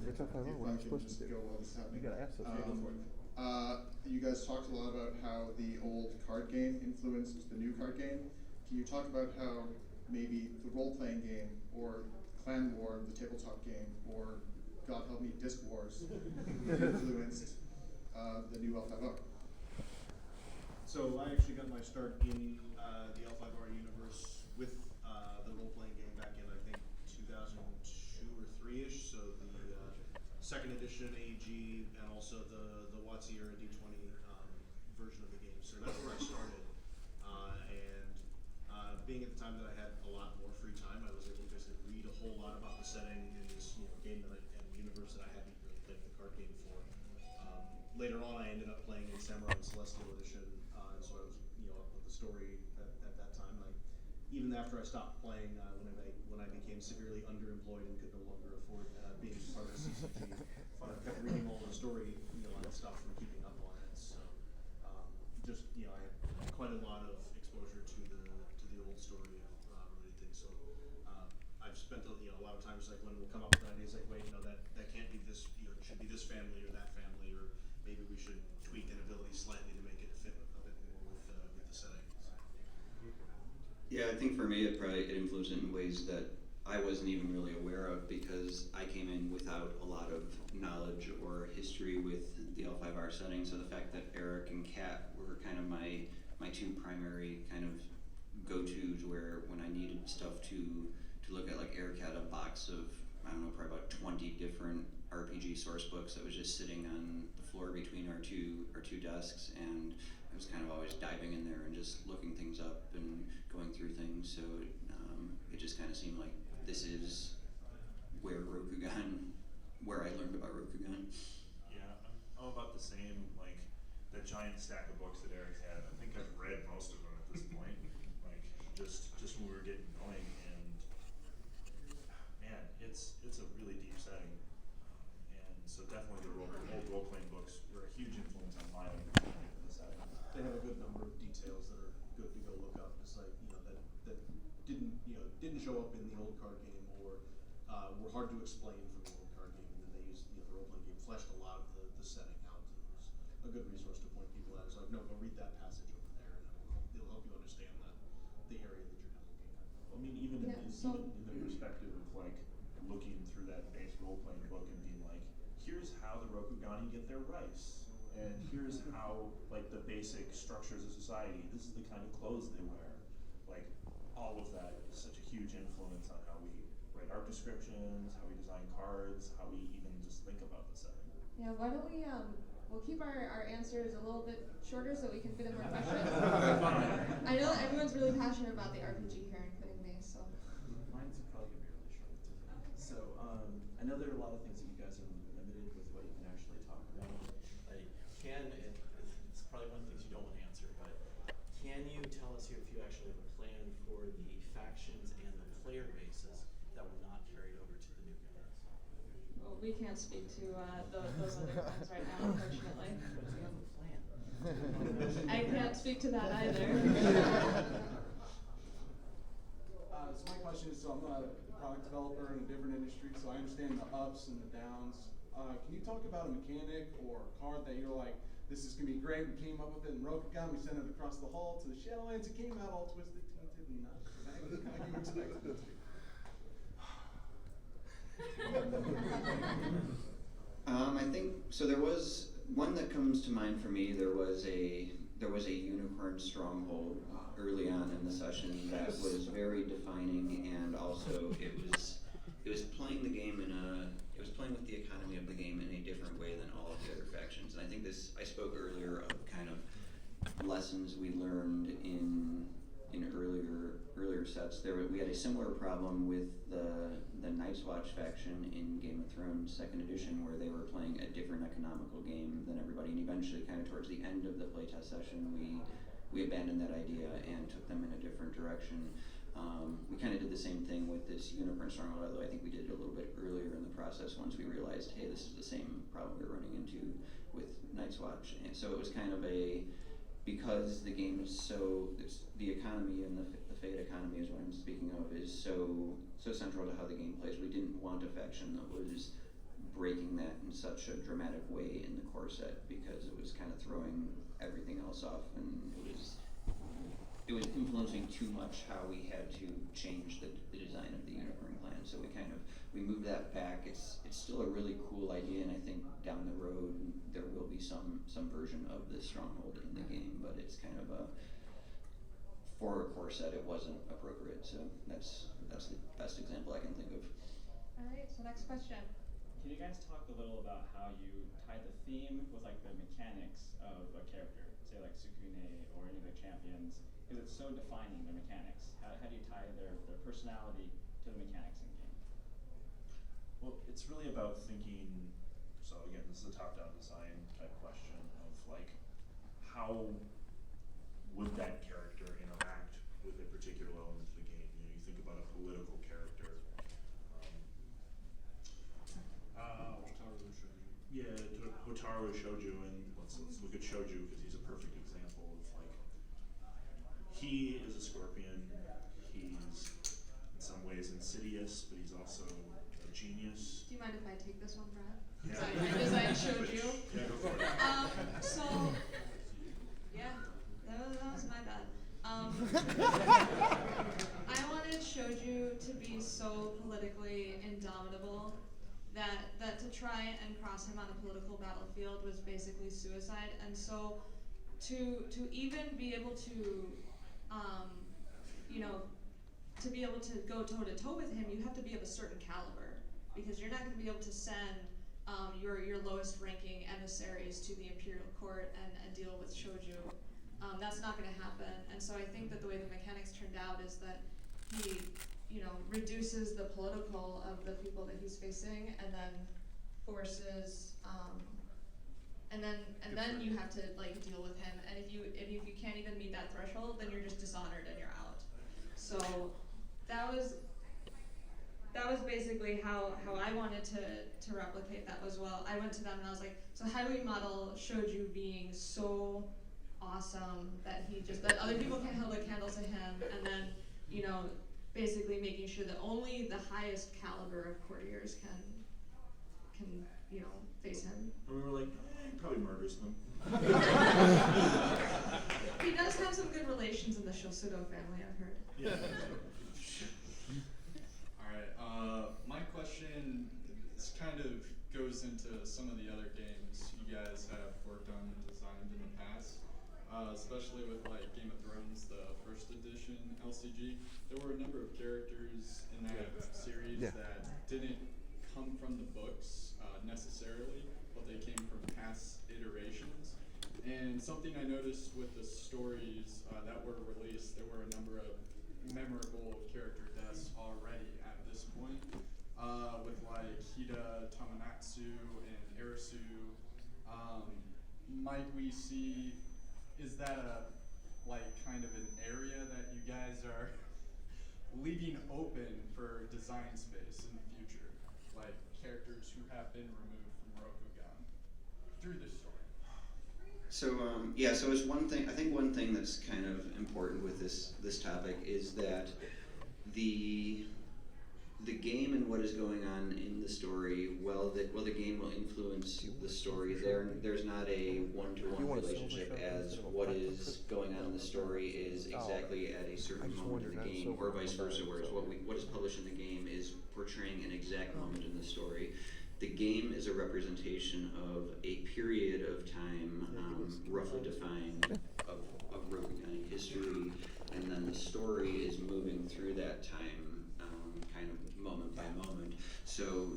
It's up, I don't know what I'm supposed to do. You gotta ask us. Yeah, go for it. You guys talked a lot about how the old card game influenced the new card game. Can you talk about how maybe the role-playing game, or Clan War, the tabletop game, or God help me, Disc Wars, influenced the new L5R? So I actually got my start in the L5R universe with the role-playing game back in, I think, 2002 or 3-ish. So the second edition AEG, and also the WotC era D20 version of the game. So that's where I started. Being at the time that I had a lot more free time, I was able to basically read a whole lot about the setting in this game and universe that I hadn't really played the card game for. Later on, I ended up playing in Samurai and Celestial Edition, and so I was up with the story at that time. I even after I stopped playing, when I became severely underemployed and could no longer afford being part of CCG, I kept reading all the story line stuff and keeping up on it. So just I had quite a lot of exposure to the old story related things. So I've spent a lot of times like when we'll come up with ideas like, wait, that can't be this, it should be this family or that family, or maybe we should tweak an ability slightly to make it fit a bit more with the setting. Yeah, I think for me it influenced it in ways that I wasn't even really aware of, because I came in without a lot of knowledge or history with the L5R setting. So the fact that Eric and Kat were kind of my two primary kind of go-tos, where when I needed stuff to look at, like Eric had a box of, I don't know, probably about 20 different RPG source books that was just sitting on the floor between our two desks, and I was kind of always diving in there and just looking things up and going through things. So it just kind of seemed like this is where I learned about Rokugan. Yeah, I'm about the same, like, that giant stack of books that Eric had, I think I've read most of them at this point, like, just when we were getting going, and, man, it's a really deep setting, and so definitely the old role-playing books were a huge influence on my setting. They have a good number of details that are good to go look up. It's like that didn't show up in the old card game, or were hard to explain from the old card game, and then they used the role playing game fleshed a lot of the setting out, and it was a good resource to point people at. It's like, no, go read that passage over there, and it'll help you understand the area that you're kind of looking at. I mean, even in the perspective of like looking through that base role-playing book and being like, here's how the Rokugani get their rice, and here's how, like, the basic structures of society, this is the kind of clothes they wear. Like, all of that is such a huge influence on how we write art descriptions, how we design cards, how we even just think about the setting. Yeah, why don't we'll keep our answers a little bit shorter so we can fit in more questions. I know that everyone's really passionate about the RPG here, including me, so. Mine's probably gonna be really short too. So I know there are a lot of things that you guys are limited with what you can actually talk about. Like, it's probably one of the things you don't want to answer, but can you tell us here if you actually have a plan for the factions and the player bases that were not carried over to the new guys? Well, we can't speak to those other plans right now, unfortunately. But do you have a plan? I can't speak to that either. So my question is, so I'm a product developer in a different industry, so I understand the ups and the downs. Can you talk about a mechanic or a card that you're like, this is gonna be great, we came up with it in Rokugan, we sent it across the hall to the Shadowlands, it came out all twisted, tainted, and not exactly how you expected it to be? I think so. There was one that comes to mind for me. There was a unicorn stronghold early on in the session that was very defining, and also it was playing the game it was playing with the economy of the game in a different way than all of the other factions. And I think I spoke earlier of kind of lessons we learned in earlier sets. We had a similar problem with the Night's Watch faction in Game of Thrones 2nd edition, where they were playing a different economical game than everybody, and eventually kind of towards the end of the playtest session we abandoned that idea and took them in a different direction. We kind of did the same thing with this Unicorn Stronghold, although I think we did it a little bit earlier in the process once we realized, hey, this is the same problem we were running into with Night's Watch. And so it was kind of because the game is the economy and the Fate economy is what I'm speaking of, is so central to how the game plays. We didn't want a faction that was breaking that in such a dramatic way in the core set, because it was kind of throwing everything else off, and it was influencing too much how we had to change the design of the Unicorn clan. So we moved that back. It's still a really cool idea, and I think down the road there will be some version of this stronghold in the game, but it's kind of for a core set it wasn't appropriate. So that's the best example I can think of. Alright, so next question. Can you guys talk a little about how you tie the theme with like the mechanics of a character, say like Sukune or any of the champions, because it's so defining, the mechanics. How do you tie their personality to the mechanics in game? Well, it's really about thinking, so again, this is a top-down design type question of like, how would that character interact with a particular element of the about a political character. Hotaru Shoujo. Yeah, Hotaru Shoujo, and let's look at Shoujo because he's a perfect example of like, he is a scorpion. He's in some ways insidious, but he's also a genius. Do you mind if I take this one, Brad? Yeah. I designed Shoujo. Yeah, go for it. So, yeah, that was my bad. I wanted Shoujo to be so politically indomitable that to try and cross him on a political battlefield was basically suicide. And so to even be able to, to be able to go toe to toe with him, you have to be of a certain caliber, because you're not going to be able to send your lowest ranking emissaries to the Imperial Court and deal with Shoujo. That's not going to happen. And so I think that the way the mechanics turned out is that he, reduces the political of the people that he's facing, and then forces, and then you have to like deal with him. And if you can't even meet that threshold, then you're just dishonored and you're out. So that was basically how I wanted to replicate that as well. I went to them and I was like, so how do we model Shoujo being so awesome that that other people can't hold a candle to him, and then, basically making sure that only the highest caliber of courtiers can face him. And we were like, he probably murders them. He does have some good relations in the Shilsudo family, I've heard. Yeah. Alright, my question kind of goes into some of the other games you guys have worked on and designed in the past, especially with like Game of Thrones, the first edition LCG. There were a number of characters in that series that didn't come from the books necessarily, but they came from past iterations. And something I noticed with the stories that were released, there were a number of memorable character deaths already at this point, with like Hida, Tamanatsu, and Erisu. Might we see, is that kind of an area that you guys are leaving open for design space in the future? Like characters who have been removed from Rokugan through this story? So it's one thing. I think one thing that's kind of important with this topic is that the game and what is going on in the story, the game will influence the story. There's not a one-to-one relationship as what is going on in the story is exactly at a certain moment of the game, or vice versa, whereas what is published in the game is portraying an exact moment in the story. The game is a representation of a period of time, roughly defined, of Rokugan history, and then the story is moving through that time, kind of moment by moment. So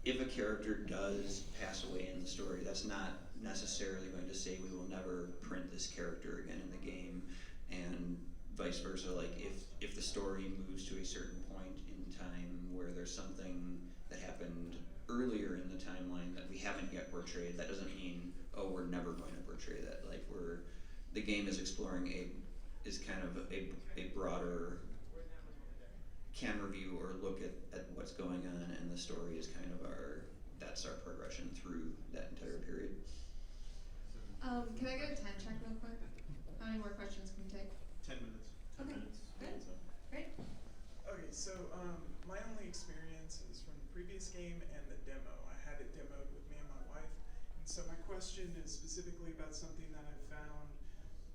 if a character does pass away in the story, that's not necessarily going to say we will never print this character again in the game, and vice versa. Like if the story moves to a certain point in time where there's something that happened earlier in the timeline that we haven't yet portrayed, that doesn't mean, oh, we're never going to portray that. Like the game is exploring is kind of a broader camera view or look at what's going on, and the story is kind of that's our progression through that entire period. Can I get a time check real quick? How many more questions can we take? 10 minutes. 10 Okay, minutes. good. So. Great. Okay, so my only experience is from the previous game and the demo. I had it demoed with me and my wife, and so my question is specifically about something that I found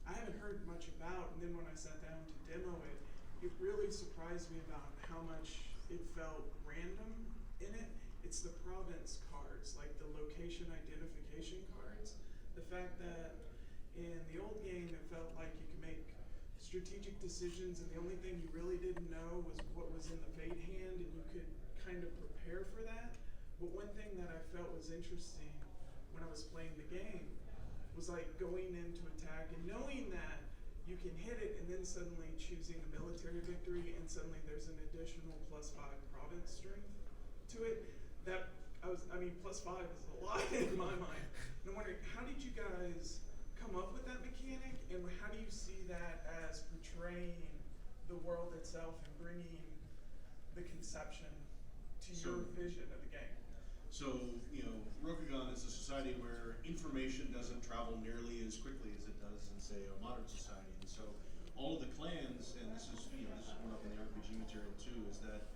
I haven't heard much about, and then when I sat down to demo it, it really surprised me about how much it felt random in it. It's the province cards, like the location identification cards. The fact that in the old game it felt like you could make strategic decisions and the only thing you really didn't know was what was in the fate hand, and you could kind of prepare for that. But one thing that I felt was interesting when I was playing the game was like going into attack and knowing that you can hit it and then suddenly choosing a military victory, and suddenly there's an additional +5 province strength to it. +5 is a lot in my mind. And I'm wondering, how did you guys come up with that mechanic, and how do you see that as portraying the world itself and bringing the conception to your So- vision of the game? So, Rokugan is a society where information doesn't travel nearly as quickly as it does in, say, a modern society. And so all of the clans, and this is one up in the RPG material too, is that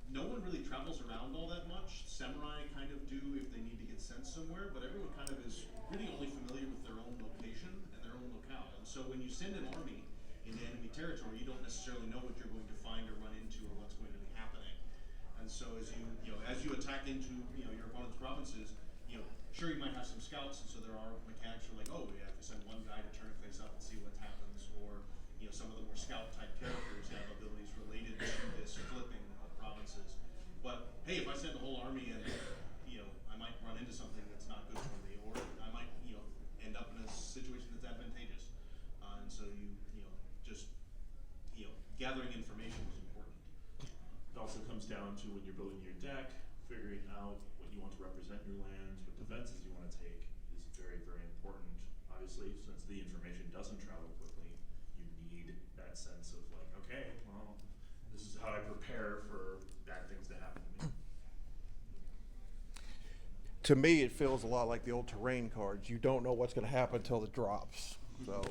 no one really travels around all that much. Samurai kind of do if they need to get sent somewhere, but everyone kind of is really only familiar with their own location and their own locale. And so when you send an army into enemy territory, you don't necessarily know what you're going to find or run into or what's going to be happening. And so as you attack into your opponent's provinces, sure you might have some scouts, and so there are mechanics where like, oh, we have to send one guy to turn face up and see what happens, or some of the more scout type characters have abilities related to this flipping of provinces. But hey, if I send a whole army and I might run into something that's not good for me, or I might end up in a situation that's advantageous, and so just gathering information is important. It also comes down to when you're building your deck, figuring out what you want to represent your lands, what defenses you want to take is very, very important. Obviously, since the information doesn't travel quickly, you need that sense of like, okay, well, this is how I prepare for bad things to happen to me. To me, it feels a lot like the old terrain cards. You don't know what's going to happen until it drops. So,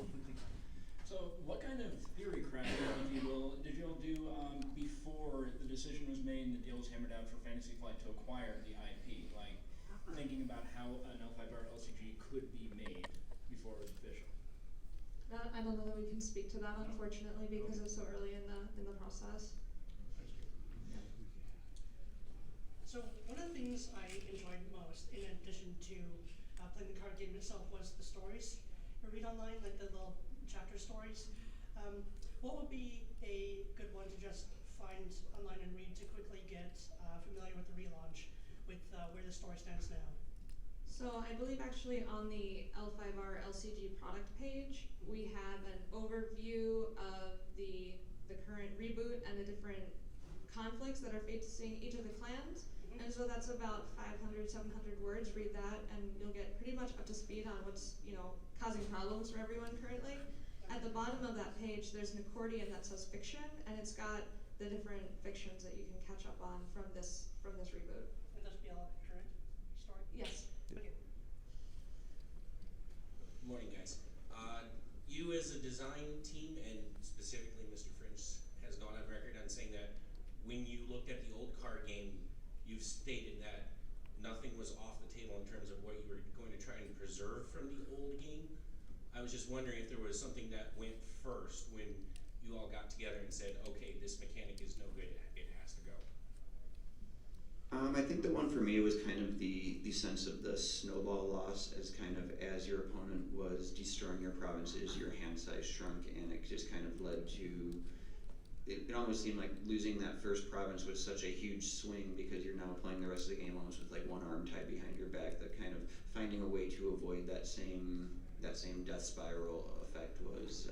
So what kind of theory crafting, if you will, did you all do before the decision was made and the deal was hammered out for Fantasy Flight to acquire the IP? Like thinking about how an L5R LCG could be made before it was official. I don't know that we can speak to that, unfortunately, because it's so early in the process. So one of the things I enjoyed most, in addition to playing the card game itself, was the stories you read online, like the little chapter stories. What would be a good one to just find online and read to quickly get familiar with the relaunch, with where the story stands now? So I believe actually on the L5R LCG product page, we have an overview of the current reboot and the different conflicts that are facing each of the clans. And so that's about 500, 700 words. Read that and you'll get pretty much up to speed on what's, causing problems for everyone currently. At the bottom of that page, there's an accordion that says fiction, and it's got the different fictions that you can catch up on from this reboot. Would this be all current story? Yes. Okay. Morning, guys. You as a design team, and specifically Mr. Fringe, has gone on record on saying that when you looked at the old card game, you've stated that nothing was off the table in terms of what you were going to try and preserve from the old game. I was just wondering if there was something that went first when you all got together and said, okay, this mechanic is no good, it has to go. I think the one for me was kind of the sense of the snowball loss, as kind of as your opponent was destroying your provinces, your hand size shrunk, and it just kind of led to, it almost seemed like losing that first province was such a huge swing because you're now playing the rest of the game almost with like one arm tied behind your back. That kind of finding a way to avoid that same death spiral effect was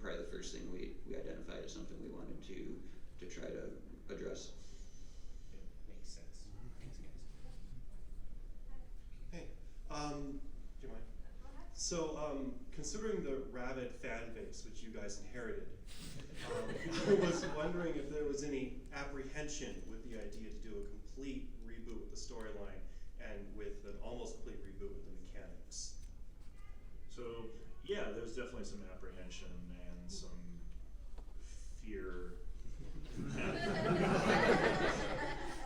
probably the first thing we identified as something we wanted to try to address. Makes sense. Thanks, guys. Hey, do you mind? So, considering the rabid fan base which you guys inherited, I was wondering if there was any apprehension with the idea to do a complete reboot with the storyline and with an almost complete reboot with the mechanics. So yeah, there's definitely some apprehension and some fear.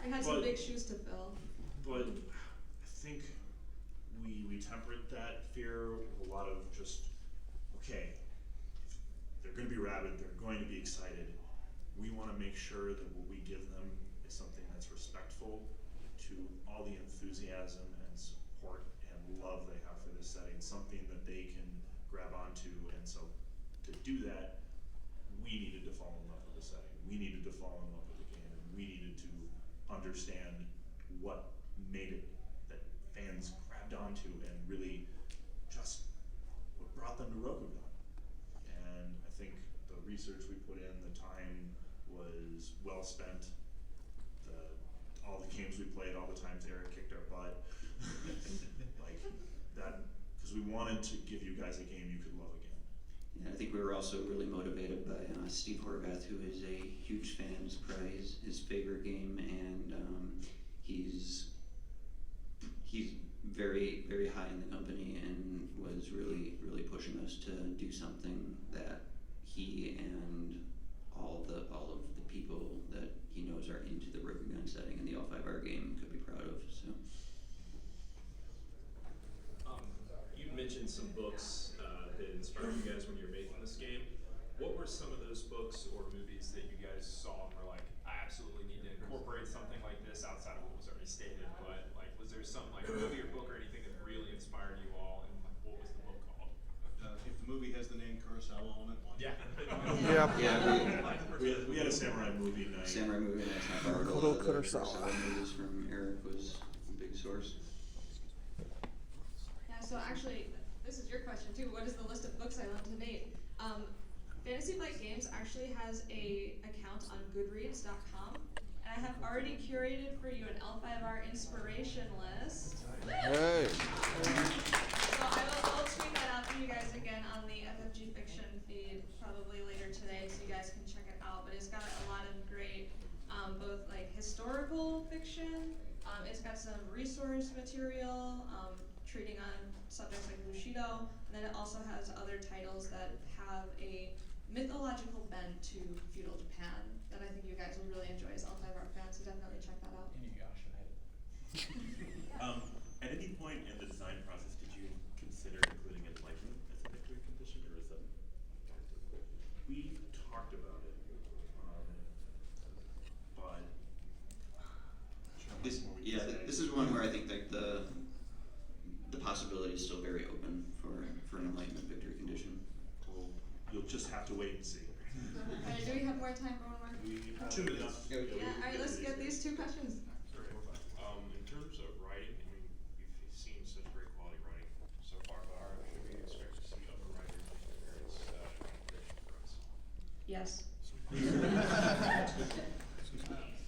We had some big shoes to fill. But I think we tempered that fear with a lot of just, okay, they're going to be rabid, they're going to be excited. We want to make sure that what we give them is something that's respectful to all the enthusiasm and support and love they have for this setting, something that they can grab onto. And so to do that, we needed to fall in love with the setting. We needed to fall in love with the game, and we needed to understand what made it that fans grabbed onto and really just what brought them to Rokugan. And I think the research we put in, the time was well spent. All the games we played, all the times Eric kicked our butt, like that, because we wanted to give you guys a game you could love again. Yeah, I think we were also really motivated by Steve Horvath, who is a huge fan. It's probably his favorite game, and he's very, very high in the company and was really, really pushing us to do something that he and all of the people that he knows are into the river gun setting and the L5R game could be proud of. So. You mentioned some books that inspired you guys when you were making this game. What were some of those books or movies that you guys saw and were like, I absolutely need to incorporate something like this outside of what was already stated? But like, was there some like movie or book or anything that really inspired you all? And like, what was the book called? If the movie has the name Kurosawa on it, watch it. Yeah. We had a samurai movie night. Samurai movie night. Kudo Kurosawa. Movies from Eric was a big source. Yeah, so actually, this is your question too. What is the list of books I lent to Nate? Fantasy Flight Games actually has a account on Goodreads.com, and I have already curated for you an L5R inspiration list. Hey. So I'll tweet that out for you guys again on the FFG Fiction feed probably later today, so you guys can check it out. But it's got a lot of great, both like historical fiction. It's got some resource material, treating on subjects like Bushido, and then it also has other titles that have a mythological bent to feudal Japan that I think you guys will really enjoy as L5R fans, so definitely check that out. At any point in the design process, did you consider including enlightenment as a victory condition, or is that? We talked about it, but this is one where I think that the possibility is still very open for an enlightenment victory condition. Well, you'll just have to wait and see. Alright, do we have more time for one more? We have 2 minutes. Yeah, alright, let's get these 2 questions. In terms of writing, I mean, we've seen such great quality writing so far, but should we expect to see other writers in various competition for us? Yes.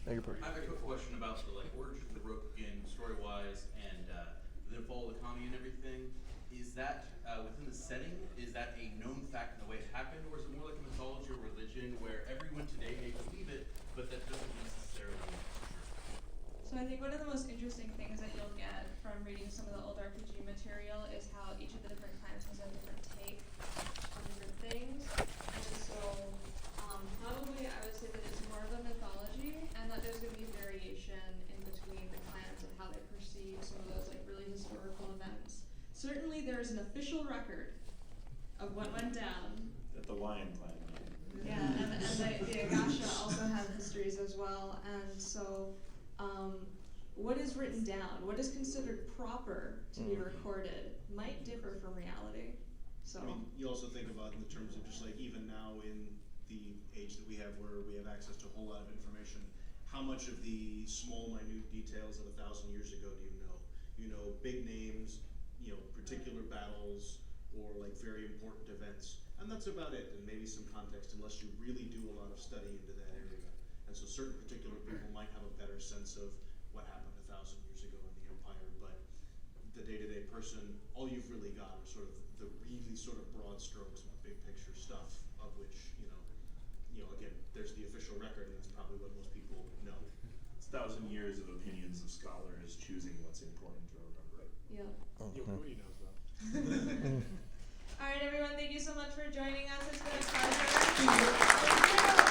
Thank you, Purdy. I have a quick question about the origin of the rope game, story-wise, and the fall of the economy and everything. Is that within the setting? Is that a known fact in the way it happened, or is it more like a mythology or religion where everyone today may believe it, but that doesn't necessarily mean it's true? So I think one of the most interesting things that you'll get from reading some of the old RPG material is how each of the different clans has a different take on different things. And so probably I would say that it's more of a mythology, and that there's going to be variation in between the clans and how they perceive some of those like really historical events. Certainly there is an official record of what went down. At the Lion Clan. Yeah, and the Agasha also have histories as well, and so what is written down, what is considered proper to be recorded, might differ from reality. So. I mean, you also think about in the terms of just like even now in the age that we have where we have access to a whole lot of information, how much of the small, minute details of 1,000 years ago do you know? You know, big names, you know, particular battles, or like very important events. And that's about it, and maybe some context, unless you really do a lot of study into that area. And so certain particular people might have a better sense of what happened 1,000 years ago in the Empire, but the day-to-day person, all you've really got are sort of the really sort of broad strokes, big picture stuff, of which, you know, again, there's the official record, and that's probably what most people know. It's 1,000 years of opinions of scholars choosing what's important to remember. Yeah. Cody knows that. All right, everyone, thank you so much for joining us. It's been a pleasure.